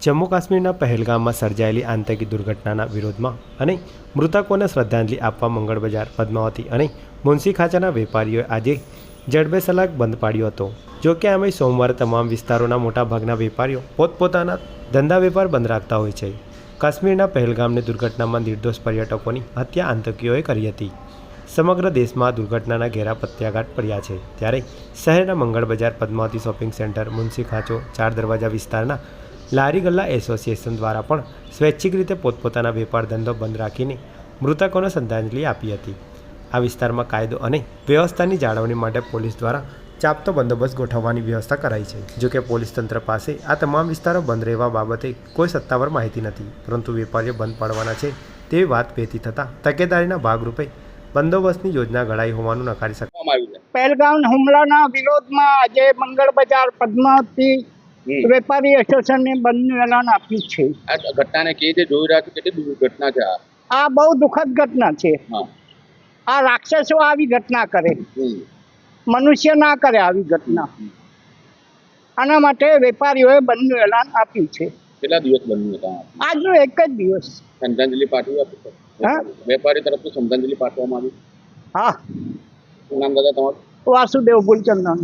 જમ્મુ કાશ્મીરના પહેલગામમાં સર્જાયેલી આતંકી દુર્ઘટનાના વિરોધમાં અને મૃતકોને શ્રદ્ધાંજલિ આપવા મંગળ બજાર, પદ્માવતી અને મુનશી ખાંચાના વેપારીઓએ આજે જડબેસલાક બંધ પાડ્યો હતો। જો કે આમે સોમવારે તમામ વિસ્તારોના મોટાભાગના વેપારીઓ પોતપોતાના ધંધા વેપાર બંધ રાખતા હોય છે। કાશ્મીરના પહેલગામની દુર્ઘટનામાં નિર્દોષ પર્યટકોની હત્યા આતંકીઓએ કરી હતી। સમગ્ર દેશમાં દુર્ઘટનાના ઘેરા પ્રત્યાઘાત પડ્યા છે, ત્યારે શહેરના મંગળ બજાર, પદ્માવતી શોપિંગ સેન્ટર, મુનશી ખાંચો, ચાર દરવાજા વિસ્તારના લારી ગલ્લા એસોસિએશન દ્વારા પણ સ્વૈચ્છિક રીતે પોતપોતાના વેપાર ધંધો બંધ રાખીને મૃતકોને શ્રદ્ધાંજલિ આપી હતી। આ વિસ્તારમાં કાયદો અને વ્યવસ્થાની જાળવણી માટે પોલીસ દ્વારા ચાપતો બંદોબસ્ત ગોઠવવાની વ્યવસ્થા કરાઈ છે। જોકે પોલીસ તંત્ર પાસે આ તમામ વિસ્તારો બંધ રહેવા બાબતે કોઈ સત્તાવાર માહિતી નથી, પરંતુ વેપારીઓ બંધ પાડવાના છે તેવી વાત વહેતી થતાં તકેદારીના ભાગરૂપે બંદોબસ્તની યોજના ઘડાઈ હોવાનું નકારી શકાય। પહેલગામ હુમલાના વિરોધમાં આજે મંગળ બજાર, પદ્માવતી વેપારી એસોસિએશને બંધનું એલાન આપ્યું છે। આ ઘટનાને કેવી રીતે જોઈ રહ્યા છો? કેટલી દુર્ઘટના છે આ બહુ દુઃખદ ઘટના છે। આ રાક્ષસો આવી ઘટના કરે, મનુષ્ય ના કરે આવી ઘટના। આના માટે વેપારીઓએ બંધનું એલાન આપ્યું છે। કેટલા દિવસ બંધ હતા? આજનો એક જ દિવસ શ્રદ્ધાંજલિ પાઠવી વેપારી તરફથી શ્રદ્ધાંજલિ પાઠવવામાં આવી। હા, શું નામ દાદા તમારું? વાસુદેવ ગુલચંદાન।